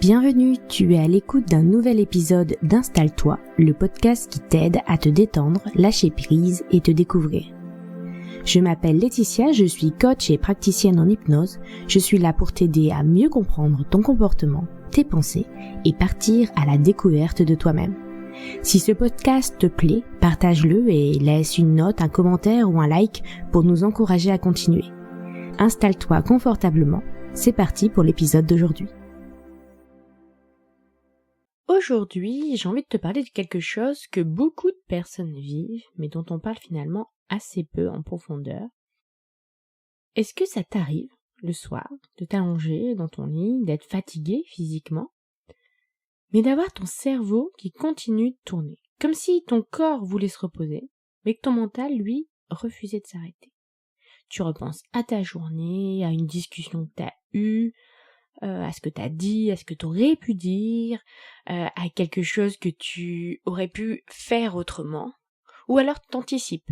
Bienvenue, tu es à l'écoute d'un nouvel épisode d'Installe-toi, le podcast qui t'aide à te détendre, lâcher prise et te découvrir. Je m'appelle Laetitia, je suis coach et praticienne en hypnose. Je suis là pour t'aider à mieux comprendre ton comportement, tes pensées et partir à la découverte de toi-même. Si ce podcast te plaît, partage-le et laisse une note, un commentaire ou un like pour nous encourager à continuer. Installe-toi confortablement, c'est parti pour l'épisode d'aujourd'hui. Aujourd'hui, j'ai envie de te parler de quelque chose que beaucoup de personnes vivent, mais dont on parle finalement assez peu en profondeur. Est-ce que ça t'arrive, le soir, de t'allonger dans ton lit, d'être fatigué physiquement, mais d'avoir ton cerveau qui continue de tourner, comme si ton corps voulait se reposer, mais que ton mental, lui, refusait de s'arrêter. Tu repenses à ta journée, à une discussion que tu as eue, à ce que tu as dit, à ce que tu aurais pu dire, à quelque chose que tu aurais pu faire autrement, ou alors t'anticipes.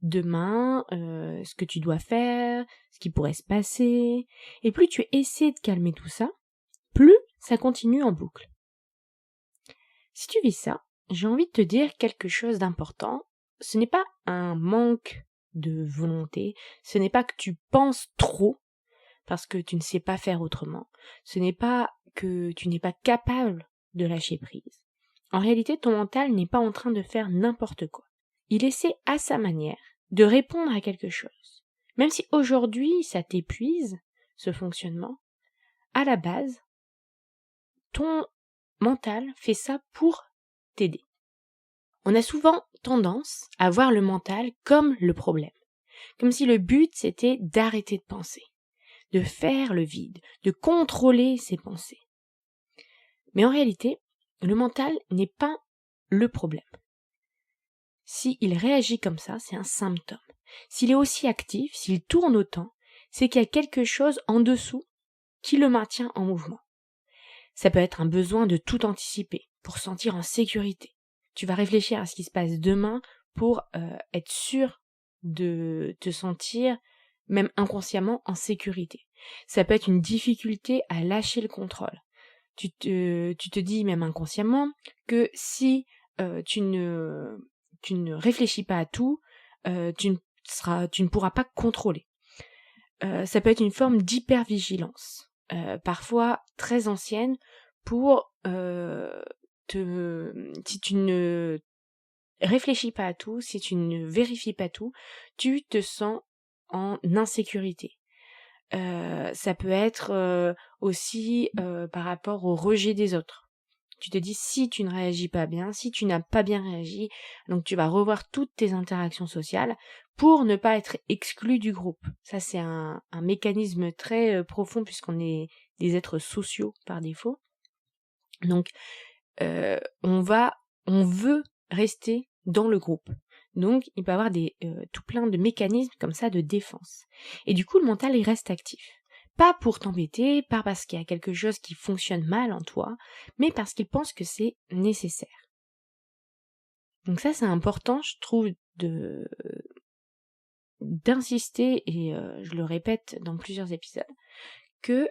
Demain, ce que tu dois faire, ce qui pourrait se passer, et plus tu essaies de calmer tout ça, plus ça continue en boucle. Si tu vis ça, j'ai envie de te dire quelque chose d'important. Ce n'est pas un manque de volonté, ce n'est pas que tu penses trop, parce que tu ne sais pas faire autrement. Ce n'est pas que tu n'es pas capable de lâcher prise. En réalité, ton mental n'est pas en train de faire n'importe quoi. Il essaie à sa manière de répondre à quelque chose. Même si aujourd'hui ça t'épuise, ce fonctionnement, à la base, ton mental fait ça pour t'aider. On a souvent tendance à voir le mental comme le problème. Comme si le but c'était d'arrêter de penser, de faire le vide, de contrôler ses pensées. Mais en réalité, le mental n'est pas le problème. S'il réagit comme ça, c'est un symptôme. S'il est aussi actif, s'il tourne autant, c'est qu'il y a quelque chose en dessous qui le maintient en mouvement. Ça peut être un besoin de tout anticiper, pour se sentir en sécurité. Tu vas réfléchir à ce qui se passe demain pour être sûr de te sentir, même inconsciemment, en sécurité. Ça peut être une difficulté à lâcher le contrôle. Tu te dis même inconsciemment que si tu ne réfléchis pas à tout, tu ne pourras pas contrôler. Ça peut être une forme d'hypervigilance, parfois très ancienne, pour si tu ne réfléchis pas à tout, si tu ne vérifies pas tout, tu te sens en insécurité. Ça peut être aussi par rapport au rejet des autres. Tu te dis, si tu ne réagis pas bien, si tu n'as pas bien réagi, donc tu vas revoir toutes tes interactions sociales pour ne pas être exclu du groupe. Ça, c'est un mécanisme très profond puisqu'on est des êtres sociaux par défaut. Donc, on veut rester dans le groupe. Donc, il peut y avoir tout plein de mécanismes comme ça de défense. Et du coup, le mental, il reste actif. Pas pour t'embêter, pas parce qu'il y a quelque chose qui fonctionne mal en toi, mais parce qu'il pense que c'est nécessaire. Donc ça, c'est important, je trouve, d'insister, et je le répète dans plusieurs épisodes, que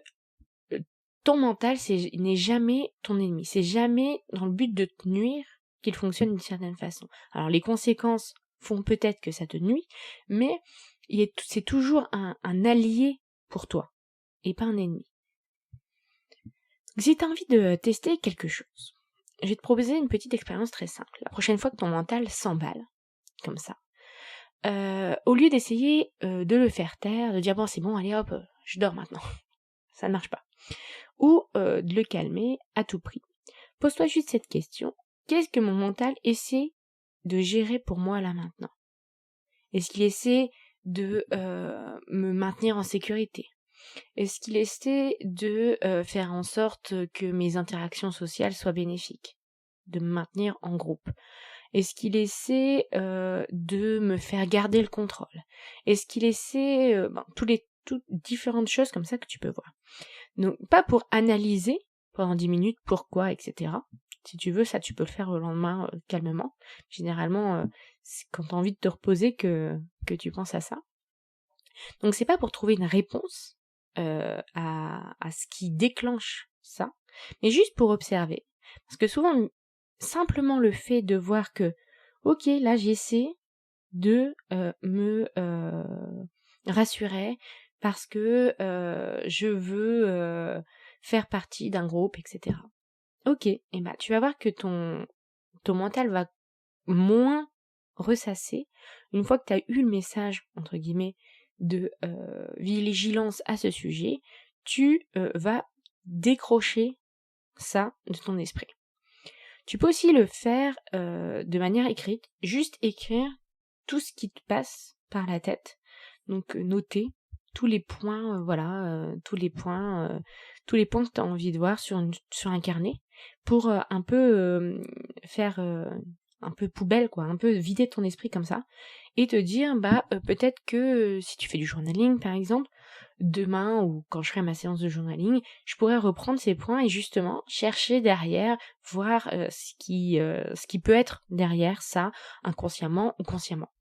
ton mental n'est jamais ton ennemi. C'est jamais dans le but de te nuire qu'il fonctionne d'une certaine façon. Alors les conséquences font peut-être que ça te nuit, mais c'est toujours un allié pour toi, et pas un ennemi. Donc, si tu as envie de tester quelque chose, je vais te proposer une petite expérience très simple. La prochaine fois que ton mental s'emballe, comme ça, au lieu d'essayer de le faire taire, de dire bon c'est bon, allez hop, je dors maintenant, ça ne marche pas, ou de le calmer à tout prix. Pose-toi juste cette question, qu'est-ce que mon mental essaie de gérer pour moi là maintenant? Est-ce qu'il essaie de me maintenir en sécurité? Est-ce qu'il essaie de faire en sorte que mes interactions sociales soient bénéfiques? De me maintenir en groupe? Est-ce qu'il essaie de me faire garder le contrôle? Est-ce qu'il essaie toutes différentes choses comme ça que tu peux voir. Donc pas pour analyser pendant 10 minutes pourquoi, etc. Si tu veux, ça tu peux le faire le lendemain calmement. Généralement, c'est quand tu as envie de te reposer que tu penses à ça. Donc c'est pas pour trouver une réponse à ce qui déclenche ça, mais juste pour observer. Parce que souvent, simplement le fait de voir que, ok, là j'essaie de me rassurer parce que je veux faire partie d'un groupe, etc. Ok, et bah tu vas voir que ton mental va moins ressasser une fois que tu as eu le message, entre guillemets, de vigilance à ce sujet, tu vas décrocher ça de ton esprit. Tu peux aussi le faire de manière écrite, juste écrire tout ce qui te passe par la tête, donc noter tous les points, tous les points que tu as envie de voir sur un carnet pour un peu faire un peu poubelle, quoi, un peu vider ton esprit comme ça et te dire peut-être que si tu fais du journaling par exemple, demain ou quand je ferai ma séance de journaling, je pourrais reprendre ces points et justement chercher derrière, voir ce qui peut être derrière ça, inconsciemment ou consciemment.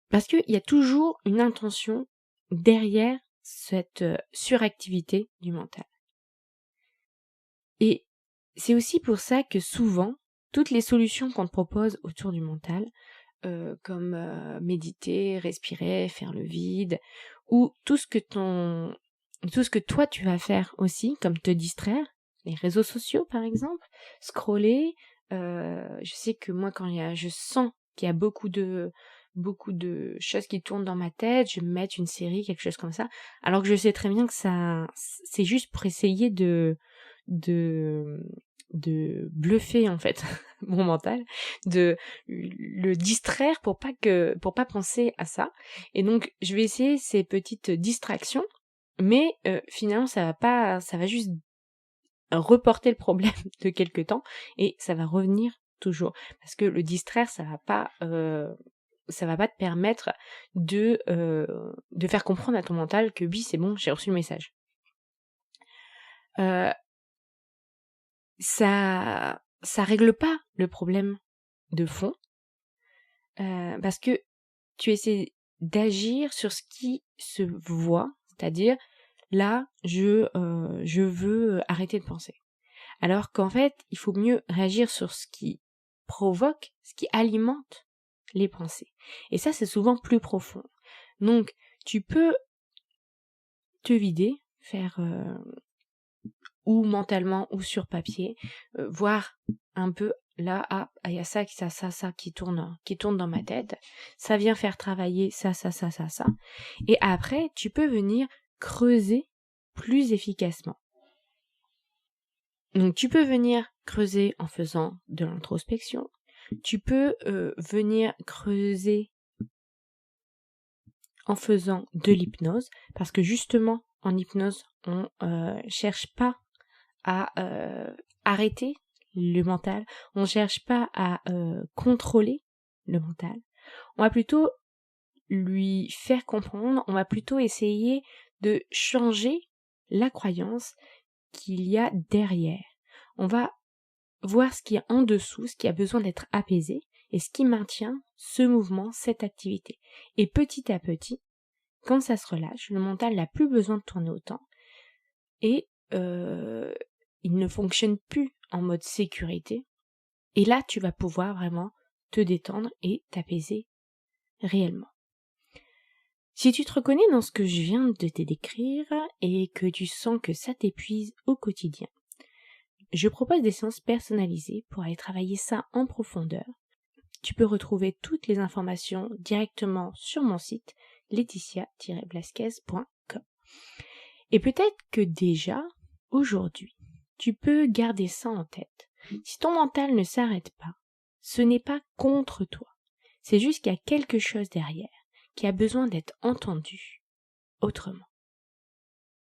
Parce qu'il y a toujours une intention derrière cette suractivité du mental. Et c'est aussi pour ça que souvent, toutes les solutions qu'on te propose autour du mental, comme méditer, respirer, faire le vide, ou tout ce que toi tu vas faire aussi, comme te distraire, les réseaux sociaux par exemple, scroller, je sais que moi je sens qu'il y a beaucoup de choses qui tournent dans ma tête, je vais me mettre une série, quelque chose comme ça, alors que je sais très bien que ça, c'est juste pour essayer de bluffer en fait mon mental, de le distraire pour pas penser à ça. Et donc je vais essayer ces petites distractions, mais finalement ça va juste reporter le problème de quelque temps et ça va revenir toujours parce que le distraire ça va pas te permettre de faire comprendre à ton mental que oui c'est bon, j'ai reçu le message. Ça règle pas le problème de fond parce que tu essaies d'agir sur ce qui se voit, c'est-à-dire là je veux arrêter de penser. Alors qu'en fait, il faut mieux réagir sur ce qui provoque, ce qui alimente les pensées. Et ça, c'est souvent plus profond. Donc, tu peux te vider, faire ou mentalement ou sur papier, voir un peu là, il y a ça qui tourne dans ma tête, ça vient faire travailler ça. Et après, tu peux venir creuser plus efficacement. Donc tu peux venir creuser en faisant de l'introspection, tu peux venir creuser en faisant de l'hypnose, parce que justement en hypnose, on cherche pas à arrêter le mental, on cherche pas à contrôler le mental, on va plutôt lui faire comprendre, on va plutôt essayer de changer la croyance qu'il y a derrière. On va voir ce qui est en dessous, ce qui a besoin d'être apaisé et ce qui maintient ce mouvement, cette activité. Et petit à petit, quand ça se relâche, le mental n'a plus besoin de tourner autant et il ne fonctionne plus en mode sécurité. Et là, tu vas pouvoir vraiment te détendre et t'apaiser réellement. Si tu te reconnais dans ce que je viens de te décrire et que tu sens que ça t'épuise au quotidien, je propose des séances personnalisées pour aller travailler ça en profondeur. Tu peux retrouver toutes les informations directement sur mon site laetitia-blasquez.com. Et peut-être que déjà, aujourd'hui, tu peux garder ça en tête. Si ton mental ne s'arrête pas, ce n'est pas contre toi. C'est juste qu'il y a quelque chose derrière qui a besoin d'être entendu autrement.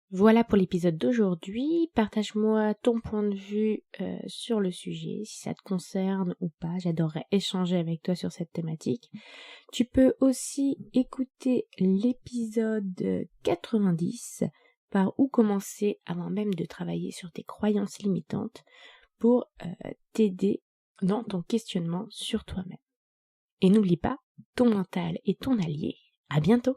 Voilà pour l'épisode d'aujourd'hui. Partage-moi ton point de vue sur le sujet, si ça te concerne ou pas. J'adorerais échanger avec toi sur cette thématique. Tu peux aussi écouter l'épisode 90, par où commencer avant même de travailler sur tes croyances limitantes pour t'aider dans ton questionnement sur toi-même. Et n'oublie pas, ton mental est ton allié. À bientôt!